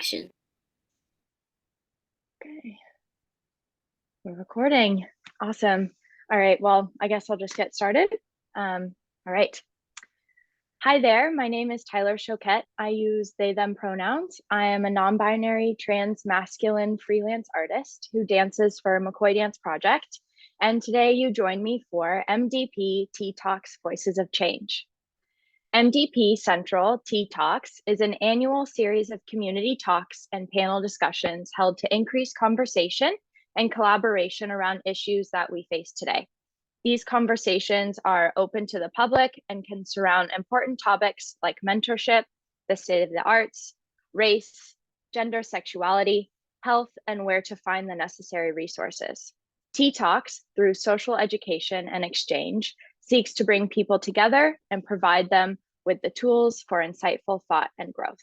action. Okay, we're recording. Awesome. All right, well, I guess I'll just get started. All right. Hi there, my name is Tyler Choquette. I use they, them pronouns. I am a non-binary trans masculine freelance artist who dances for McCoy Dance Project. And today you join me for MDP Tea Talks Voices of Change. MDP Central Tea Talks is an annual series of community talks and panel discussions held to increase conversation and collaboration around issues that we face today. These conversations are open to the public and can surround important topics like mentorship, the state of the arts, race, gender, sexuality, health, and where to find the necessary resources. Tea Talks, through social education and exchange, seeks to bring people together and provide them with the tools for insightful thought and growth.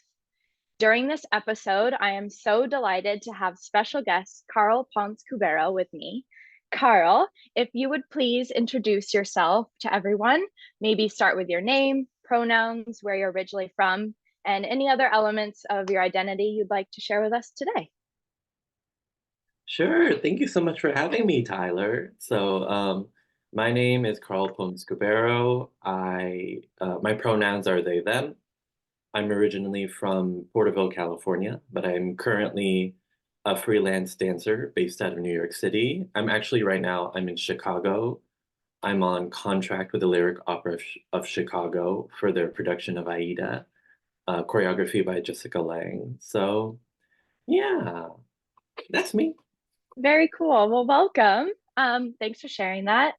During this episode, I am so delighted to have special guest Carl Ponce Cubero with me. Carl, if you would please introduce yourself to everyone, maybe start with your name, pronouns, where you're originally from, and any other elements of your identity you'd like to share with us today. Sure. Thank you so much for having me, Tyler. My name is Carl Ponce Cubero. My pronouns are they, them. I'm originally from Porterville, California, but I'm currently a freelance dancer based out of New York City. Right now, I'm in Chicago. I'm on contract with the Lyric Opera of Chicago for their production of Aida, choreography by Jessica Lang. So, yeah, that's me. Very cool. Well, welcome. Thanks for sharing that.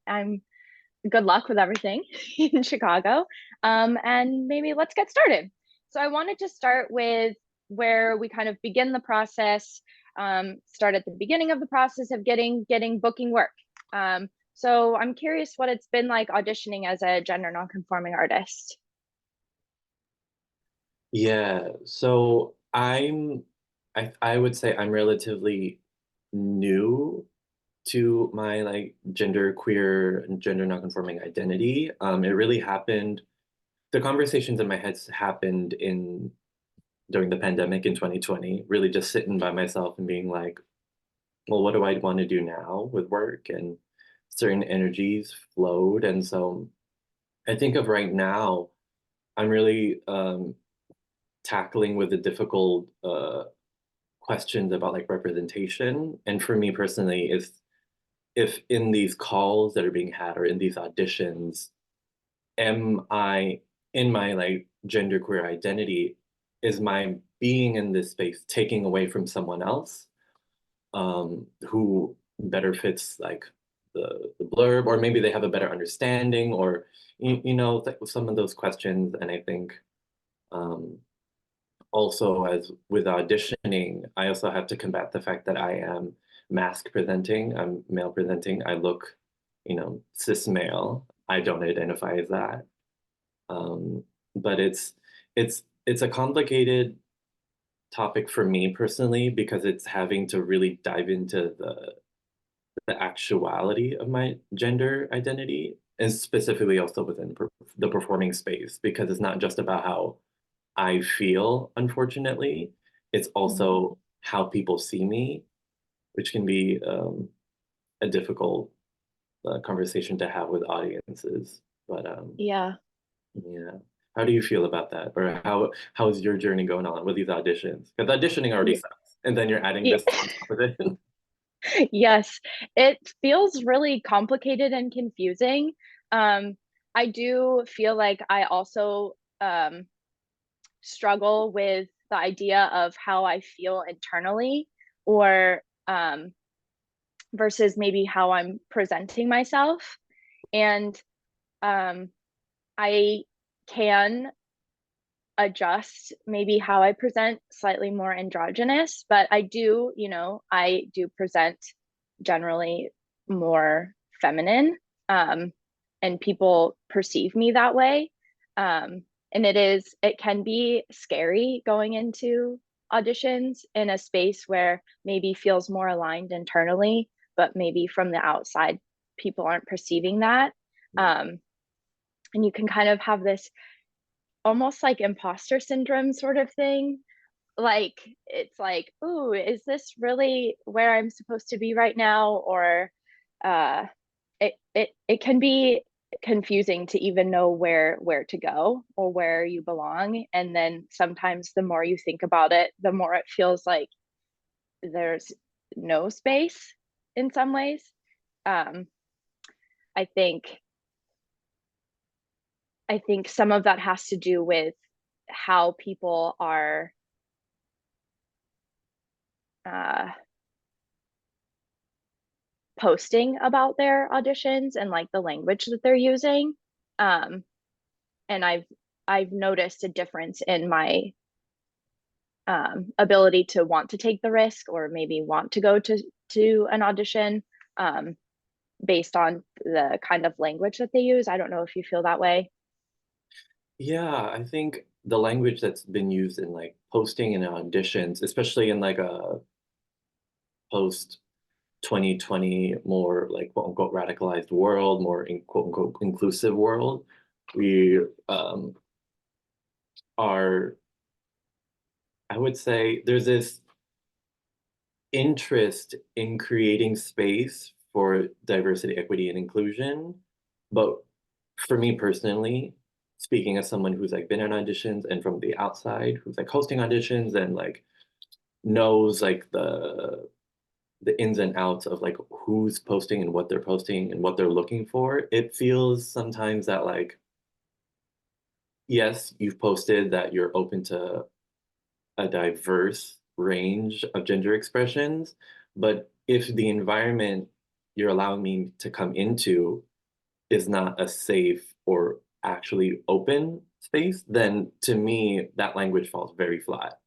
Good luck with everything in Chicago. And maybe let's get started. So I wanted to start with where we kind of begin the process, start at the beginning of the process of getting booking work. So I'm curious what it's been like auditioning as a gender nonconforming artist. Yeah, I would say I'm relatively new to my like gender queer and gender nonconforming identity. It really happened, the conversations in my head happened in during the pandemic in 2020, really just sitting by myself and being like, well, what do I want to do now with work? And certain energies flowed. And so I think of right now, I'm really tackling with the difficult questions about like representation. And for me personally, is if in these calls that are being had or in these auditions, am I in my like genderqueer identity, is my being in this space taking away from someone else who better fits like the blurb, or maybe they have a better understanding, or some of those questions. And I think um, also, as with auditioning, I also have to combat the fact that I am mask presenting, I'm male presenting. I look, cis male. I don't identify as that. Um, but it's a complicated topic for me personally because it's having to really dive into the actuality of my gender identity, and specifically also within the performing space, because it's not just about how I feel, unfortunately. It's Mhm. also how people see me, which can be a difficult conversation to have with audiences. But Yeah. yeah, how do you feel about that? Or how's your journey going on with these auditions? Because auditioning already Yeah. sucks, and then you're adding this on top of it. Yes, it feels really complicated and confusing. Um, I do feel like I also struggle with the idea of how I feel internally or versus maybe how I'm presenting myself. And um, I can adjust maybe how I present slightly more androgynous, but I do present generally more feminine. Um, and people perceive me that way. And it can be scary going into auditions in a space where maybe feels more aligned internally, but maybe from the outside, people aren't perceiving that. Um, and you can kind of have this almost like imposter syndrome sort of thing, like it's like, ooh, is this really where I'm supposed to be right now? Or uh it can be confusing to even know where to go or where you belong. And then sometimes the more you think about it, the more it feels like there's no space in some ways. Um, I think I think some of that has to do with how people are uh, posting about their auditions and like the language that they're using. Um, and I've noticed a difference in my ability to want to take the risk or maybe want to go to an audition um, based on the kind of language that they use. I don't know if you feel that way. Yeah, I think the language that's been used in like posting and auditions, especially in like a post 2020 more like quote unquote radicalized world, more in quote unquote inclusive world, we are, I would say there's this interest in creating space for diversity, equity, and inclusion. But for me personally, speaking as someone who's like been in auditions and from the outside, who's like hosting auditions and like knows like the ins and outs of like who's posting and what they're looking for, it feels sometimes that like, yes, you've posted that you're open to a diverse range of gender expressions, but if the environment you're allowing me to come into is not a safe or actually open space, then to me, that language falls very flat.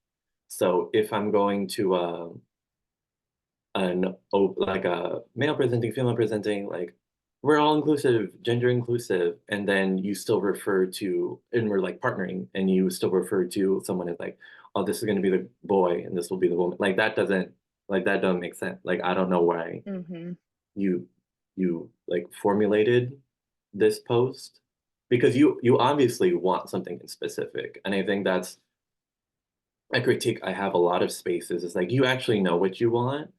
So if I'm going to like a male presenting, female presenting, like we're all inclusive, gender inclusive, and then you still refer to, and we're like partnering, and you still refer to someone as like, oh, this is going to be the boy, and this will be the woman. Like that doesn't make sense. Like I don't know why Mm-hmm. you you like formulated this post because you obviously want something in specific, and I think that's a critique I have a lot of spaces. Is like you actually know what you want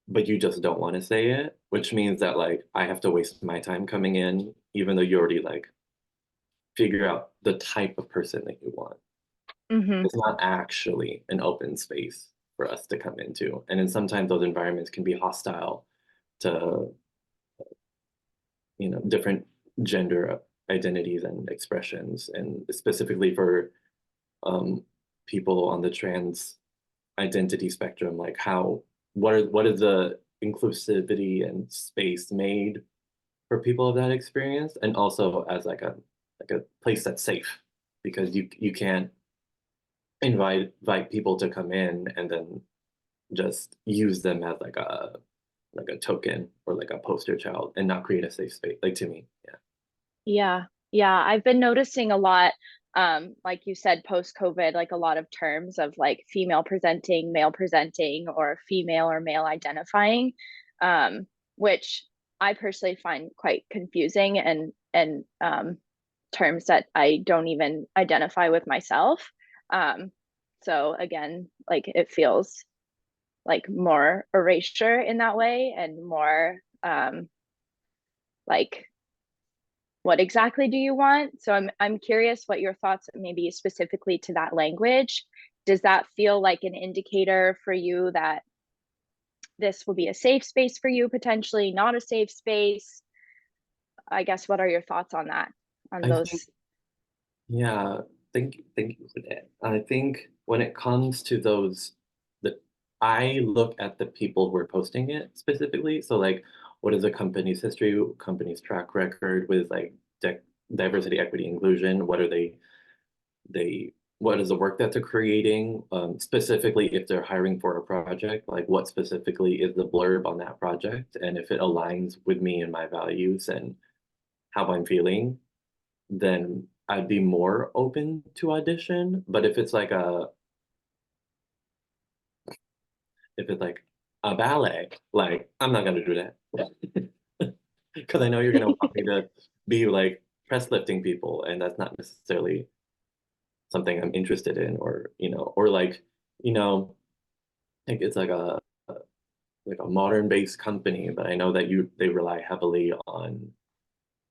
but you just don't want to say it, which means that like I have to waste my time coming in, even though you already like figure out the type of person that you want. Mm-hmm. It's not actually an open space for us to come into. And then sometimes those environments can be hostile to, different gender identities and expressions, and specifically for um, people on the trans identity spectrum, like what is the inclusivity and space made for people of that experience, and also as like a place that's safe because you can't invite people to come in and then just use them as like a token or like a poster child and not create a safe space. Like to me, yeah. Yeah. Yeah. I've been noticing a lot, like you said, post-COVID, like a lot of terms of like female presenting, male presenting, or female or male identifying, which I personally find quite confusing and terms that I don't even identify with myself. Um, so again, like it feels like more erasure in that way and more like what exactly do you want? So I'm curious what your thoughts maybe specifically to that language. Does that feel like an indicator for you that this will be a safe space for you, potentially not a safe space? I guess what are your thoughts on that? On I think those? yeah, thank you for that. I think when it comes to those, the I look at the people who are posting it specifically. So like, what is a company's history, company's track record with like diversity, equity, inclusion? What are they what is the work that they're creating? Specifically, if they're hiring for a project, like what specifically is the blurb on that project, and if it aligns with me and my values and how I'm feeling, then I'd be more open to audition. But if it's like a ballet, like I'm not gonna do that because I know you're gonna want me to be like press lifting people, and that's not necessarily something I'm interested in, or or like, I think it's like a modern based company, but I know that they rely heavily on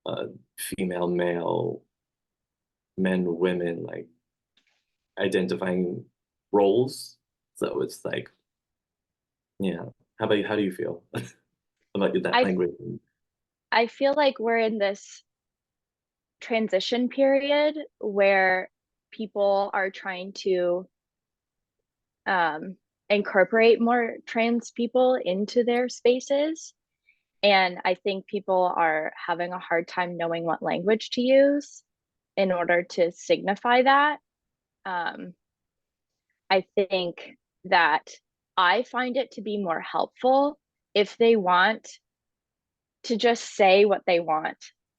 uh female, male, men, women, like identifying roles. So it's like, yeah. How do you feel about that I language? I feel like we're in this transition period where people are trying to um, incorporate more trans people into their spaces. And I think people are having a hard time knowing what language to use in order to signify that. Um, I think that I find it to be more helpful if they want to just say what they want.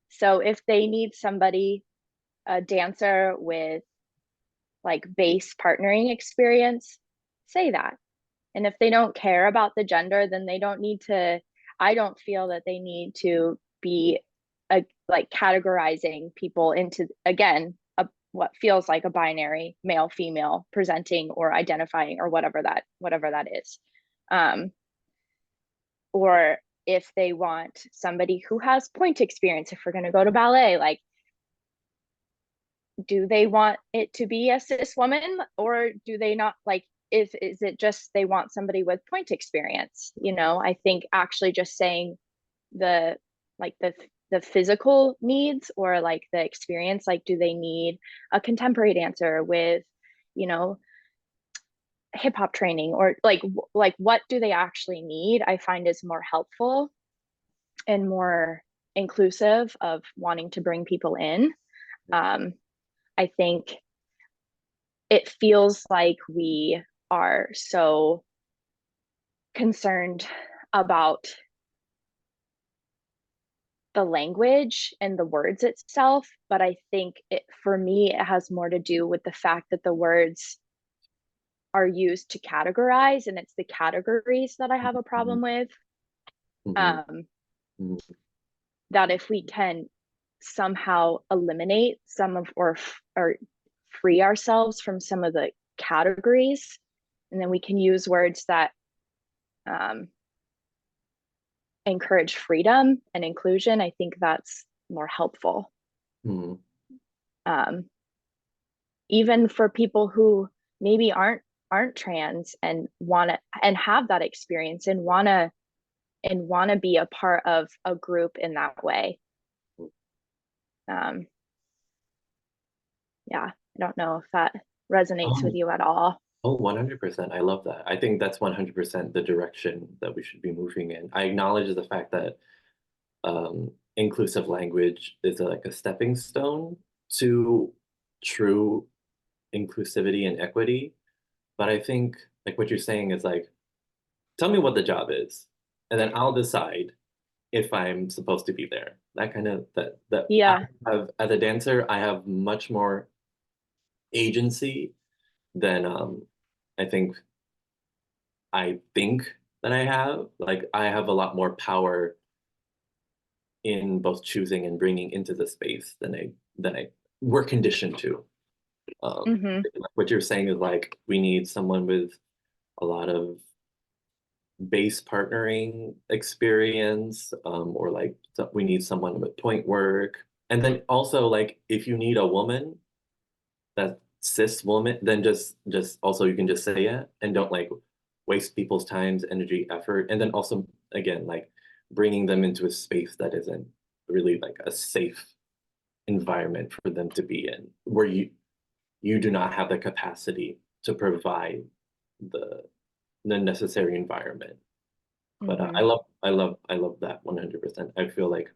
So if they need somebody, a dancer with like base partnering experience, say that. And if they don't care about the gender, then they don't need to, I don't feel that they need to be like categorizing people into, again, what feels like a binary male, female presenting or identifying or whatever that is. Um, or if they want somebody who has point experience, if we're going to go to ballet, like do they want it to be a cis woman or do they not, like is it just they want somebody with point experience? I think actually just saying the like the physical needs or like the experience, like do they need a contemporary dancer with you know hip hop training, or like what do they actually need, I find is more helpful and more inclusive of wanting to bring people in. I think it feels like we are so concerned about the language and the words itself, but I think for me it has more to do with the fact that the words are used to categorize, and it's the categories that I have a Mhm, problem with. mhm, um, mhm, that if we can somehow eliminate some of or free ourselves from some of the categories, and then we can use words that um, encourage freedom and inclusion, I think that's more helpful. mhm. Um, Even for people who maybe aren't trans and want to and have that experience and want to be a part of a group in that way. Um, yeah, I don't know if that resonates with Um, you at all. oh, 100%. I love that. I think that's 100% the direction that we should be moving in. I acknowledge the fact that inclusive language is like a stepping stone to true inclusivity and equity. But I think like what you're saying is like, tell me what the job is, and then I'll decide if I'm supposed to be there. That kind of that I Yeah. have as a dancer, I have much more agency than I think that I have. Like I have a lot more power in both choosing and bringing into the space than I we're conditioned to. Mm-hmm. Like what you're saying is like we need someone with a lot of base partnering experience, or like we need someone with point work. And then also like if you need a woman, that cis woman, then just also you can just say it and don't like waste people's times, energy, effort. And then also again like bringing them into a space that isn't really like a safe environment for them to be in, where you do not have the capacity to provide the the necessary environment. But Mm-hmm. I love that 100%. I feel like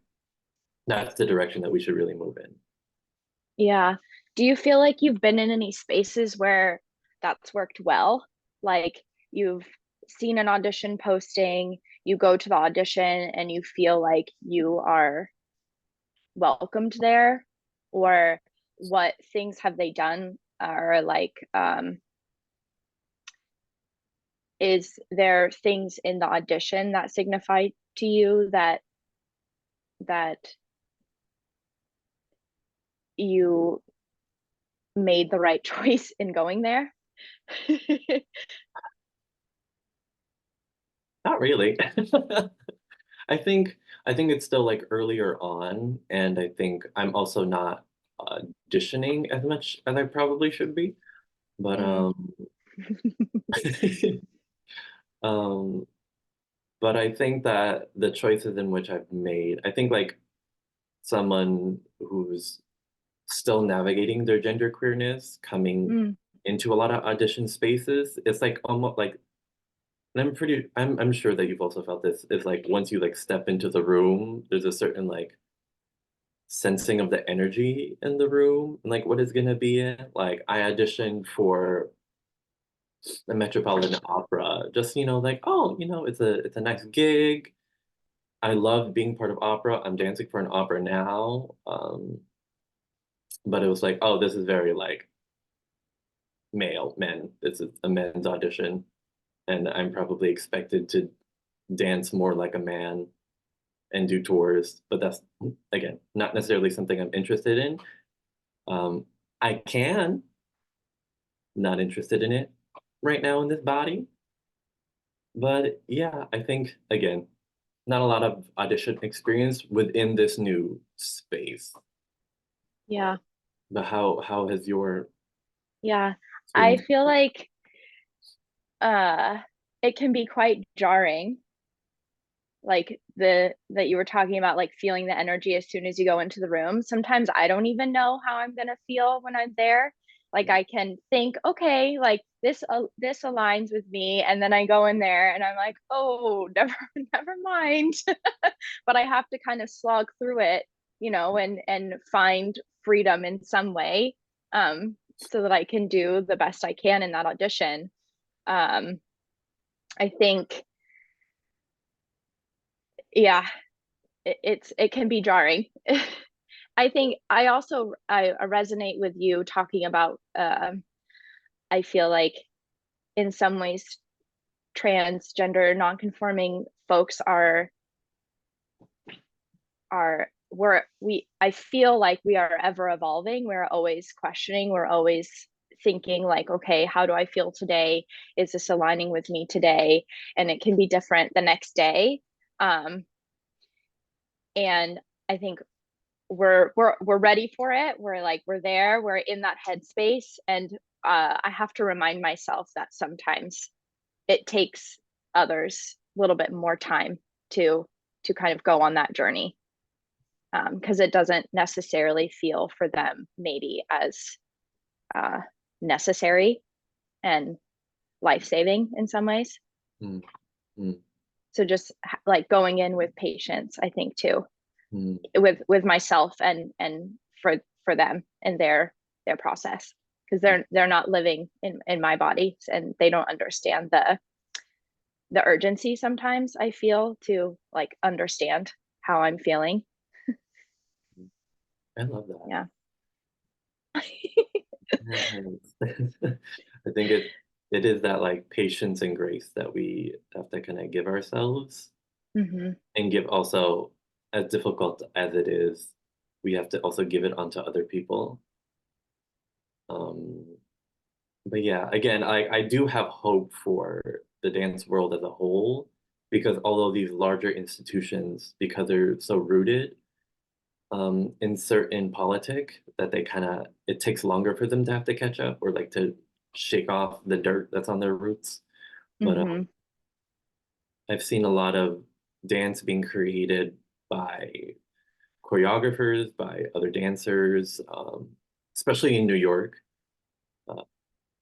that's the direction that we should really move in. Yeah. Do you feel like you've been in any spaces where that's worked well? Like you've seen an audition posting, you go to the audition and you feel like you are welcomed there? Or what things have they done? Or like, is there things in the audition that signify to you that you made the right choice in going there. Not really. I think I think it's still like earlier on, and I think I'm also not auditioning as much as I probably should be. But Mm. um, but I think that the choices in which I've made, I think like someone who's still navigating their gender queerness, coming Mm. into a lot of audition spaces, it's like almost like, and I'm sure that you've also felt this, is like once you like step into the room, there's a certain like sensing of the energy in the room and like what is gonna be in. Like I auditioned for the Metropolitan Opera, just like, oh, it's a nice gig. I love being part of opera. I'm dancing for an opera now. But it was like, oh, this is very like men. This is a men's audition, and I'm probably expected to dance more like a man and do tours. But that's again not necessarily something I'm interested in. Um, I can, not interested in it right now in this body. But yeah, I think again, not a lot of audition experience within this new space. Yeah, But how has your yeah. I experience? feel like uh it can be quite jarring, like the that you were talking about, like feeling the energy as soon as you go into the room. Sometimes I don't even know how I'm gonna feel when I'm there. Like I can think, okay, like this aligns with me, and then I go in there and I'm like, oh, never mind. But I have to kind of slog through it, and find freedom in some way, so that I can do the best I can in that audition. Um, I think, yeah, it can be jarring. I think I resonate with you talking about. I feel like in some ways transgender non-conforming folks are we I feel like we are ever evolving. We're always questioning. We're always thinking like, okay, how do I feel today? Is this aligning with me today? And it can be different the next day. Um, and I think we're ready for it. We're there. We're in that headspace, and I have to remind myself that sometimes it takes others a little bit more time to kind of go on that journey, because it doesn't necessarily feel for them maybe as uh, necessary and life-saving in some ways. Mm, mm, So just like going in with patience, I think too, mm, with myself and for them and their process, because mm, they're not living in my body, and they don't understand the urgency sometimes I feel to like understand how I'm feeling. mm. I love that. Yeah. Yes. I think it is that like patience and grace that we have to kind of give ourselves Hmm. and give also, as difficult as it is, we have to also give it onto other people. Um, but yeah, again, I do have hope for the dance world as a whole because although these larger institutions, because they're so rooted insert in politic that they kind of it takes longer for them to have to catch up or like to shake off the dirt that's on their roots. But Hmm. I've seen a lot of dance being created by choreographers, by other dancers, especially in New York. Uh,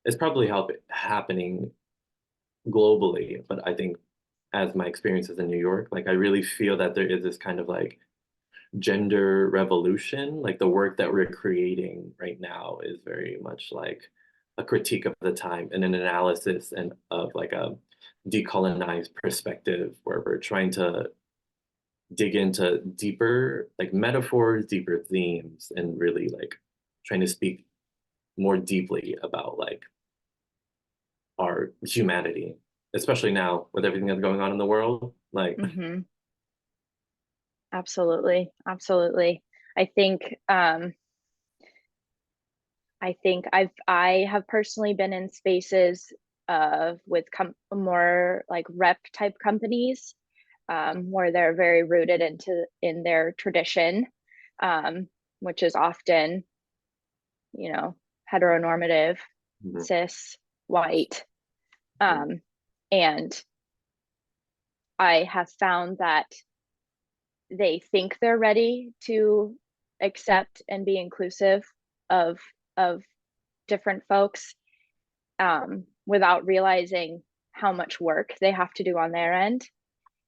it's probably happening globally, but I think as my experiences in New York, like I really feel that there is this kind of like gender revolution, like the work that we're creating right now is very much like a critique of the time and an analysis and of like a decolonized perspective where we're trying to dig into deeper like metaphors, deeper themes, and really like trying to speak more deeply about like our humanity, especially now with everything that's going on in the world. Like, Hmm. Absolutely, absolutely. I think I think I have personally been in spaces with more like rep type companies, where they're very rooted in their tradition, which is often, you know, heteronormative, Mhm. cis, white. Mhm. And I have found that they think they're ready to accept and be inclusive of of different folks, without realizing how much work they have to do on their end.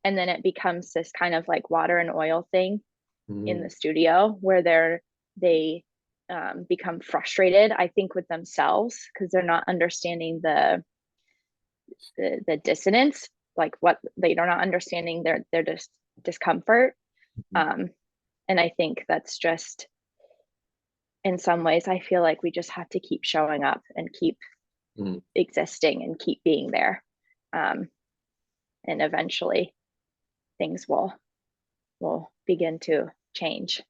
And then it becomes this kind of like water and oil thing in Mhm. the studio where they become frustrated, I think, with themselves because they're not understanding the dissonance, like what they're not understanding their discomfort. Mhm. Um, and I think that's just, in some ways, I feel like we just have to keep showing up and keep Mhm. existing and keep being there. Um, and eventually things will begin to change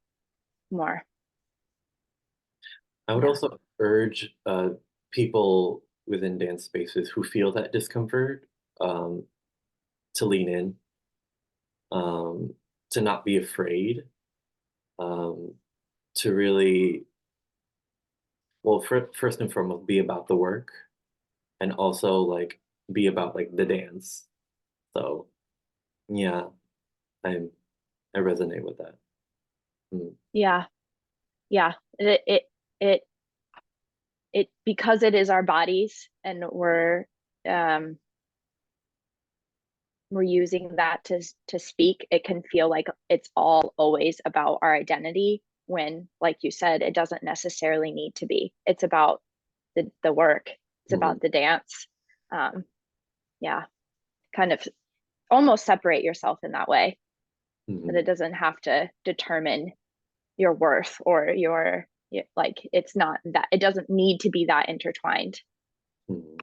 more. I would Yeah. also urge people within dance spaces who feel that discomfort um, to lean in, um, to not be afraid, um, to really, well, first and foremost, be about the work and also like be about like the dance. So yeah, I'm I resonate with that. Mm. Yeah. Yeah. It it because it is our bodies and um we're using that to speak, it can feel like it's all always about our identity when, like you said, it doesn't necessarily need to be. It's about the work. It's Mhm. about the dance. Um, yeah, kind of almost separate yourself in that way, that Mhm. it doesn't have to determine your worth or your, like, it's not that, it doesn't need to be that intertwined. Mhm.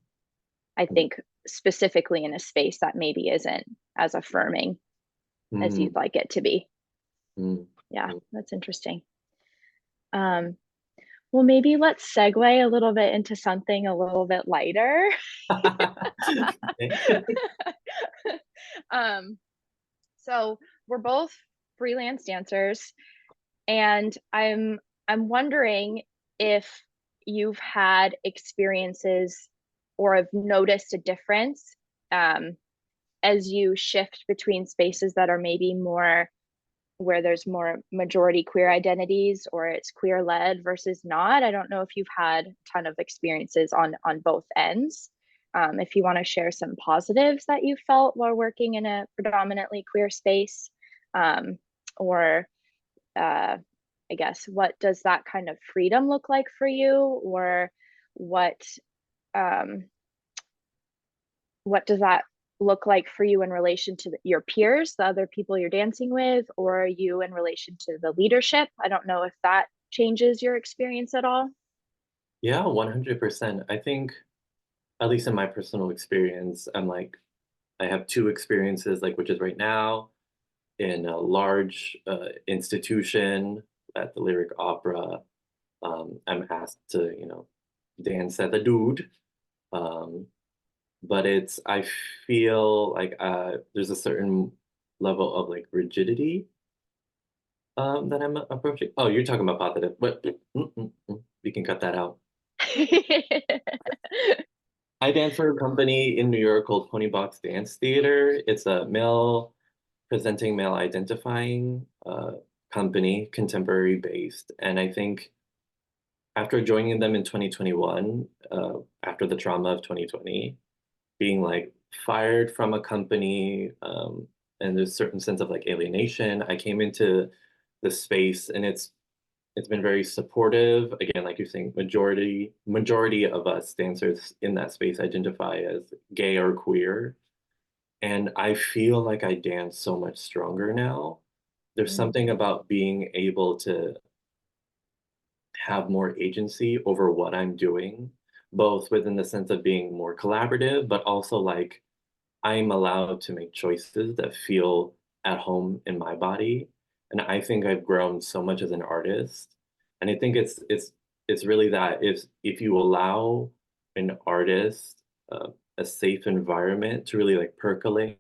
I Mhm. think specifically in a space that maybe isn't as affirming as Mhm. you'd like it to be. Mhm. Yeah, that's interesting. Um, well, maybe let's segue a little bit into something a little bit lighter. um, so we're both freelance dancers, and I'm wondering if you've had experiences or have noticed a difference, um, as you shift between spaces that are maybe more where there's more majority queer identities or it's queer led versus not. I don't know if you've had a ton of experiences on both ends. If you want to share some positives that you felt while working in a predominantly queer space, um, or uh, I guess what does that kind of freedom look like for you, or what um, what does that look like for you in relation to your peers, the other people you're dancing with, or you in relation to the leadership? I don't know if that changes your experience at all. Yeah, 100%. I think, at least in my personal experience, I'm like, I have two experiences, like, which is right now in a large institution at the Lyric Opera. I'm asked to, dance as a dude. Um, but I feel like there's a certain level of like rigidity that I'm approaching. Oh, you're talking about positive, but we can cut that out. I dance for a company in New York called Pony Box Dance Theater. It's a male presenting, male identifying company, contemporary based. And I think after joining them in 2021, after the trauma of 2020, being like fired from a company, and there's a certain sense of like alienation, I came into the space and it's been very supportive. Again, like you're saying, majority of us dancers in that space identify as gay or queer. And I feel like I dance so much stronger now. There's Mm, something about being able to have more agency over what I'm doing, both within the sense of being more collaborative, but also like I'm allowed to make choices that feel at home in my body. And I think I've grown so much as an artist. And I think it's it's really that if you allow an artist a safe environment to really like percolate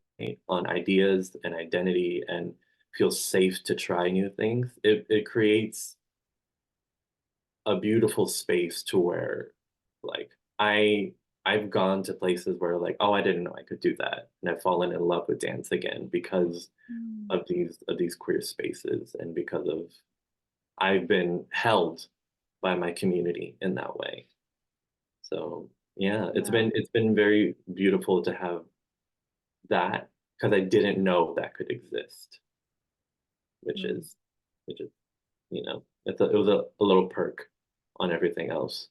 on ideas and identity and feel safe to try new things, it creates a beautiful space to where like I've gone to places where like, oh, I didn't know I could do that. And I've fallen in love with dance again because Mm. of these queer spaces and because of I've been held by my community in that way. So yeah, Wow. it's been very beautiful to have that because I didn't know that could exist, which Mm. is which is, you know, it was a little perk on everything else.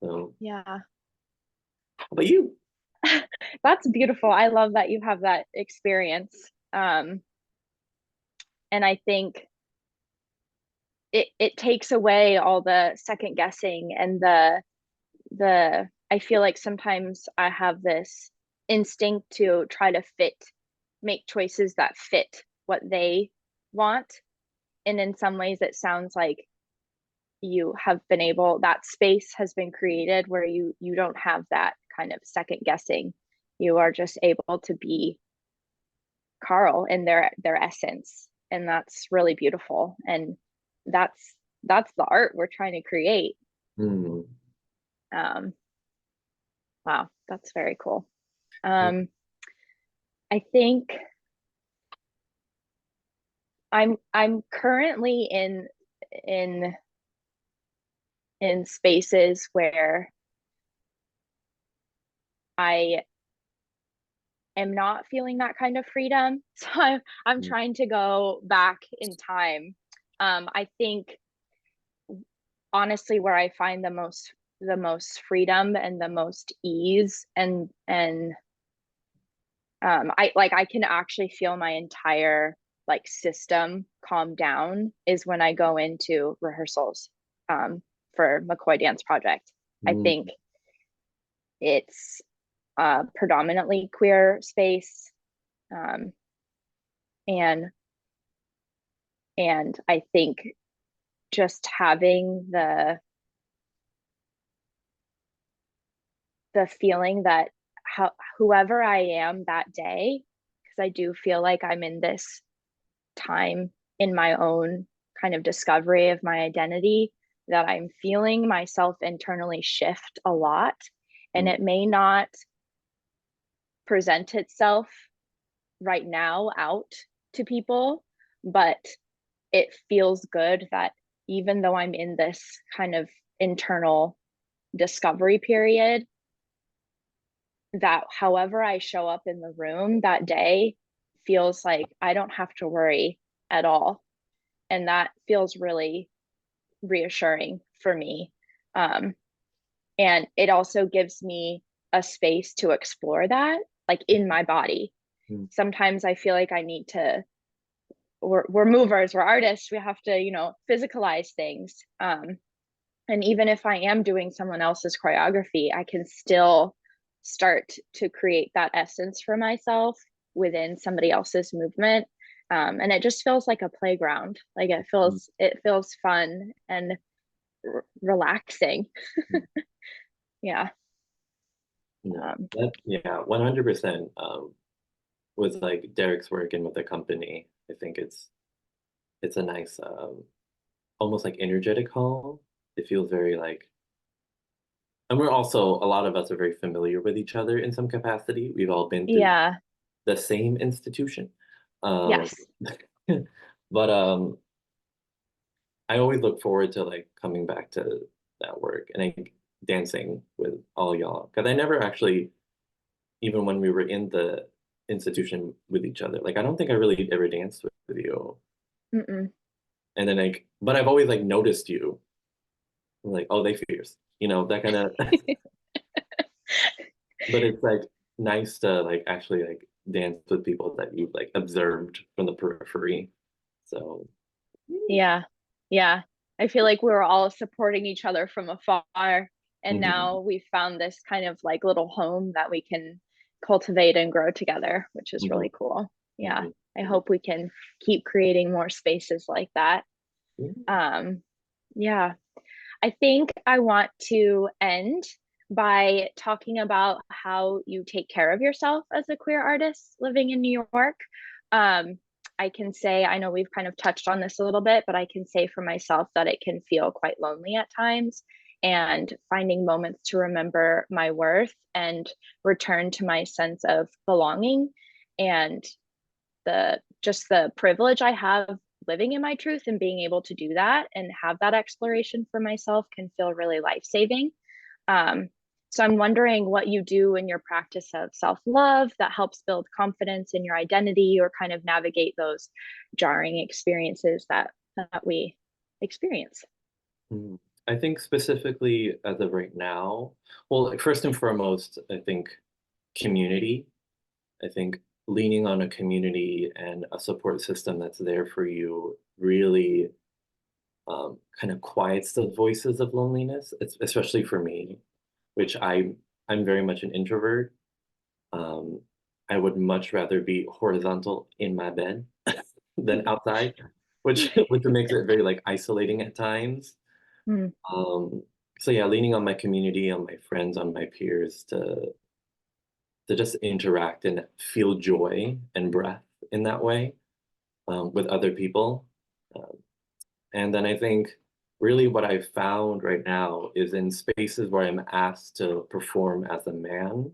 So Yeah. how about you? That's beautiful. I love that you have that experience. And I think it takes away all the second guessing and the I feel like sometimes I have this instinct to try to make choices that fit what they want. And in some ways it sounds like you have been able, that space has been created where you don't have that kind of second guessing. You are just able to be Carl in their essence. And that's really beautiful. And that's that's the art we're trying to create. Hmm. Um, wow, that's very cool. Yeah. Um, I think I'm currently in in spaces where I am not feeling that kind of freedom. So I'm Mm, trying to go back in time. I think honestly where I find the most freedom and the most ease and I can actually feel my entire like system calm down is when I go into rehearsals for McCoy Dance Project. I mm, think it's predominantly queer space, um, and I think just having the feeling that whoever I am that day, because I do feel like I'm in this time in my own kind of discovery of my identity, that I'm feeling myself internally shift a lot. And mm, it may not present itself right now out to people, but it feels good that even though I'm in this kind of internal discovery period, that however I show up in the room that day feels like I don't have to worry at all. And that feels really reassuring for me. Um, and it also gives me a space to explore that, like in my body. mm, Sometimes I feel like I need to, we're movers, we're artists, we have to, physicalize things. And even if I am doing someone else's choreography, I can still start to create that essence for myself within somebody else's movement. And it just feels like a playground. Like mm, it feels fun and relaxing. mm. Yeah. No, Um, that yeah, 100%. With like Derek's work and with the company, I think it's a nice almost like energetic hall. It feels very like, and we're also a lot of us are very familiar with each other in some capacity. We've all been through yeah. the same institution. Um, Yes. but I always look forward to like coming back to that work and like dancing with all y'all because I never actually, even when we were in the institution with each other, like I don't think I really ever danced with you. Mm-mm. And then like, but I've always like noticed you, like, oh, they fierce, that kind of. But it's like nice to like actually like dance with people that you've like observed from the periphery. So Yeah. Yeah. I feel like we were all supporting each other from afar. And mhm, now we've found this kind of like little home that we can cultivate and grow together, which is mhm, really cool. Yeah. mhm, I mhm. hope we can keep creating more spaces like that. Yeah. Um, yeah. I think I want to end by talking about how you take care of yourself as a queer artist living in New York. Um, I can say, I know we've kind of touched on this a little bit, but I can say for myself that it can feel quite lonely at times. And finding moments to remember my worth and return to my sense of belonging and the privilege I have living in my truth and being able to do that and have that exploration for myself can feel really life-saving. Um, so I'm wondering what you do in your practice of self-love that helps build confidence in your identity or kind of navigate those jarring experiences that we experience. Mm. I think specifically as of right now, well, like first and foremost, I think community. I think leaning on a community and a support system that's there for you really kind of quiets the voices of loneliness, especially for me, which I'm very much an introvert. Um, I would much rather be horizontal in my bed than outside, which makes it very like isolating at times. Mm, Um, so yeah, leaning on my community, on my friends, on my peers to just interact and feel joy and breath in that way with other people. Um, and then I think really what I've found right now is in spaces where I'm asked to perform as a man,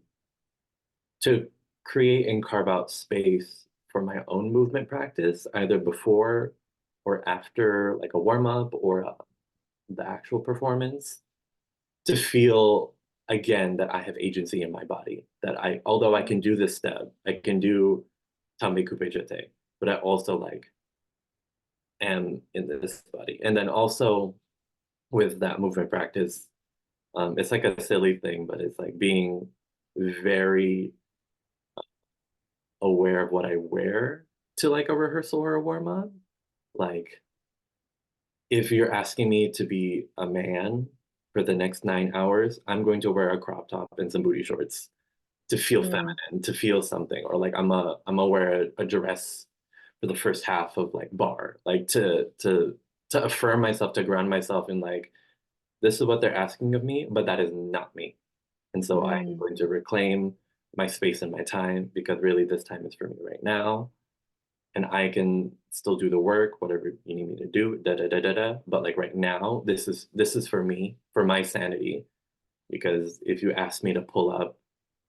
to create and carve out space for my own movement practice, either before or after like a warm up or the actual performance, to feel again that I have agency in my body. That although I can do this step, I can do Tambe Coupe Jete, but I also like am in this body. And then also with that movement practice, it's like a silly thing, but it's like being very aware of what I wear to like a rehearsal or a warm up. Like if you're asking me to be a man for the next 9 hours, I'm going to wear a crop top and some booty shorts to feel mm, feminine, to feel something, or like I'm a wear a dress for the first half of like bar, like to affirm myself, to ground myself in like this is what they're asking of me, but that is not me. And so I'm mm. going to reclaim my space and my time because really this time is for me right now. And I can still do the work, whatever you need me to do, da da da da da. But like right now, this is for me, for my sanity. Because if you ask me to pull up,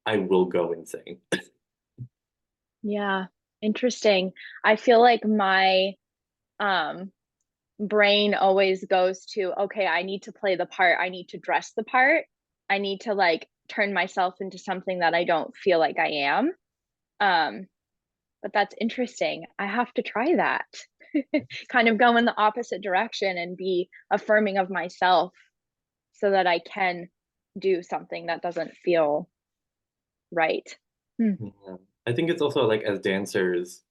I will go insane. Yeah, interesting. I feel like my um brain always goes to, okay, I need to play the part, I need to dress the part, I need to like turn myself into something that I don't feel like I am. Um, but that's interesting. I have to try that. Kind of go in the opposite direction and be affirming of myself so that I can do something that doesn't feel right. Hmm. Yeah. I think it's also like as dancers,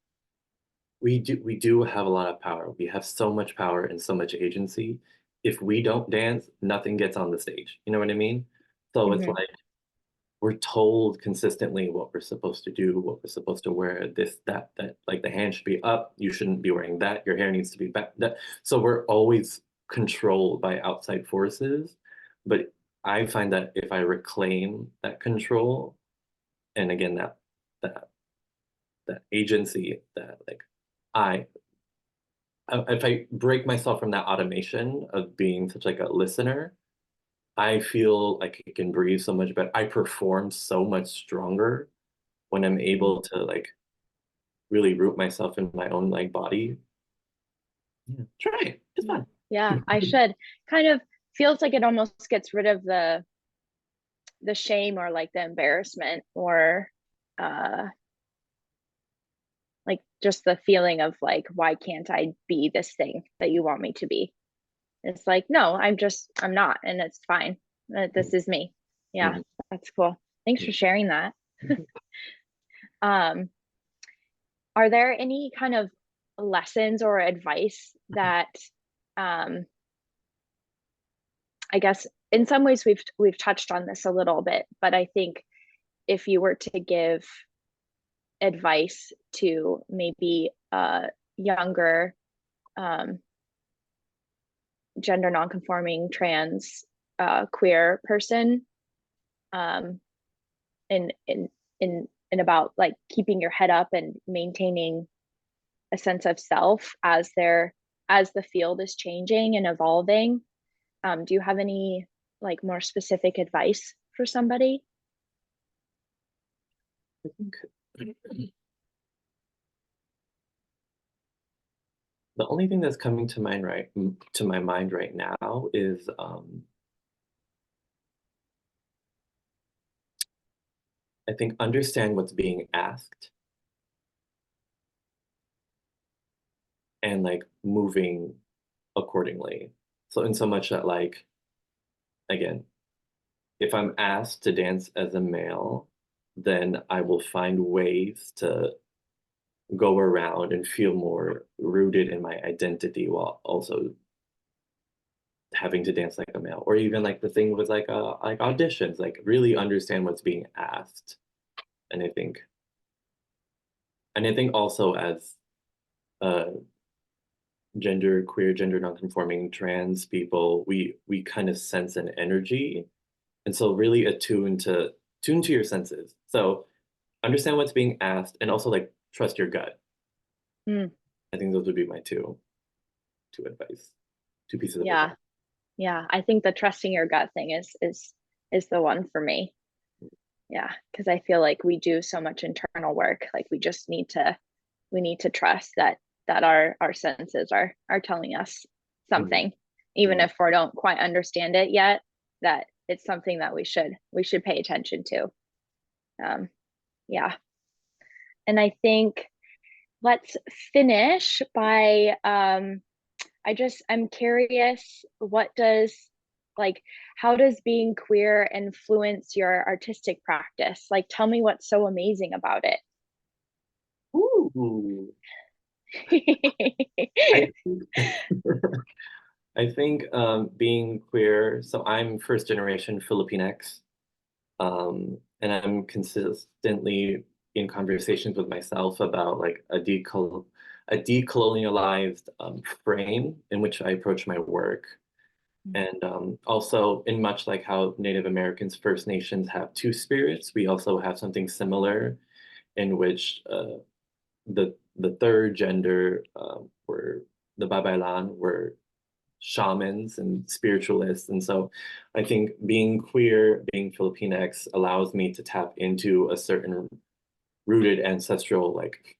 we do have a lot of power. We have so much power and so much agency. If we don't dance, nothing gets on the stage. You know what I mean? So it's Hmm. like we're told consistently what we're supposed to do, what we're supposed to wear, this, that. Like the hand should be up, you shouldn't be wearing that, your hair needs to be back. That. So we're always controlled by outside forces. But I find that if I reclaim that control, and again that that agency, that like I if I break myself from that automation of being such like a listener, I feel like I can breathe so much better. I perform so much stronger when I'm able to like really root myself in my own like body. Yeah, try it. It's Yeah. fun. Yeah, I should. Kind of feels like it almost gets rid of the shame or like the embarrassment or uh like just the feeling of like why can't I be this thing that you want me to be. It's like no, I'm not, and it's fine. This is me. Yeah, Mhm, that's cool. Thanks mhm, for sharing that. mhm, um are there any kind of lessons or advice that um I guess in some ways we've touched on this a little bit, but I think if you were to give advice to maybe younger um, gender nonconforming, trans, queer person, um, in about like keeping your head up and maintaining a sense of self as the field is changing and evolving. Do you have any like more specific advice for somebody? I think the only thing that's coming to my mind right now is I think understand what's being asked and like moving accordingly. So in so much that like again, if I'm asked to dance as a male, then I will find ways to go around and feel more rooted in my identity while also having to dance like a male. Or even like the thing with like auditions, like really understand what's being asked. And I think also as uh queer, gender nonconforming, trans people, we kind of sense an energy. And so really tune to your senses. So understand what's being asked and also like trust your gut. Mm, I think those would be my two advice, two pieces of advice. yeah, yeah. I think the trusting your gut thing is the one for me. Yeah, because I feel like we do so much internal work. Like we need to trust that our senses are telling us Mhm, something, even mhm, if we don't quite understand it yet, that it's something that we should pay attention to. Um, yeah. And I think let's finish by I'm curious, what does like how does being queer influence your artistic practice? Like tell me what's so amazing about Ooh. I it. think I think being queer, so I'm first generation Filipinx, and I'm consistently in conversations with myself about like a decolonialized frame in which I approach my work. And also, in much like how Native Americans, First Nations have two spirits, we also have something similar in which the third gender were the Babaylan were shamans and spiritualists. And so I think being queer, being Filipinx allows me to tap into a certain rooted ancestral, like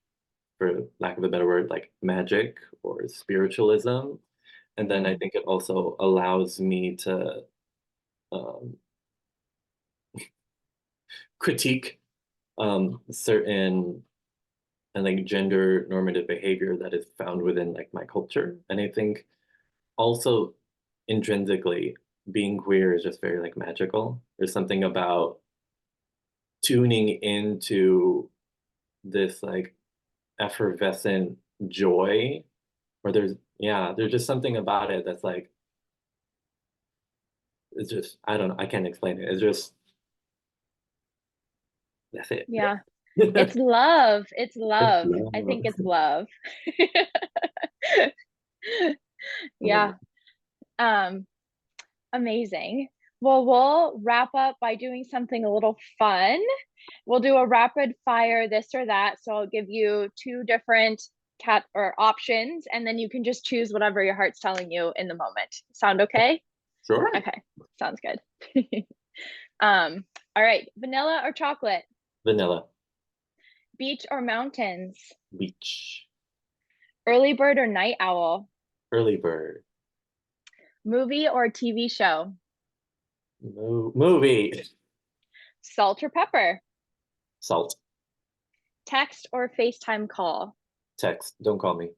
for lack of a better word, like magic or spiritualism. And then I Mm, think it also allows me to um, critique certain and like gender normative behavior that is found within like my culture. And I think also intrinsically being queer is just very like magical. There's something about tuning into this like effervescent joy, or there's just something about it that's like it's just I don't know, I can't explain it. It's just that's it. yeah. It's love. It's It's love. I love. think it's love. Um, Yeah. Um, Amazing. Well, we'll wrap up by doing something a little fun. We'll do a rapid fire this or that. So I'll give you two different cat or options, and then you can just choose whatever your heart's telling you in the moment. Sound okay? sure. Okay, sounds good. All right, vanilla or chocolate? Vanilla. Beach or mountains? Beach. Early bird or night owl? Early bird. Movie or TV show? Movie. Salt or pepper? Salt. Text or FaceTime call? Text. Don't call me.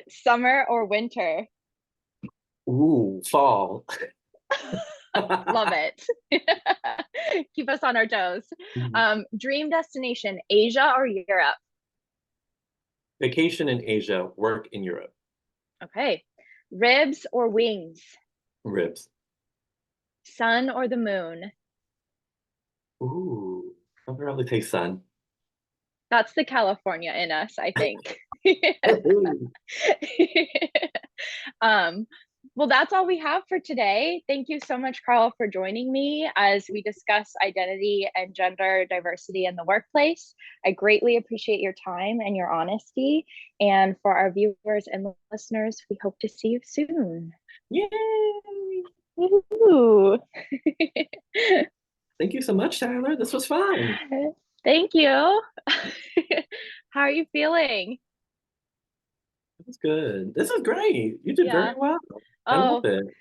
Summer or winter? Ooh, fall. Love it. Keep us on our toes. Dream destination, Asia or Europe? Vacation in Asia, work in Europe. Okay. Ribs or wings? Ribs. Sun or the moon? Ooh, I'll probably take sun. That's the California in us, I think. Um, well, that's all we have for today. Thank you so much, Carl, for joining me as we discuss identity and gender diversity in the workplace. I greatly appreciate your time and your honesty. And for our viewers and listeners, we hope to see you soon. Yay! Woo. Thank you so much, Tyler. This was fun. Thank you. How are you feeling? It was good. This is great. You did very Yeah. well. I love Oh, it.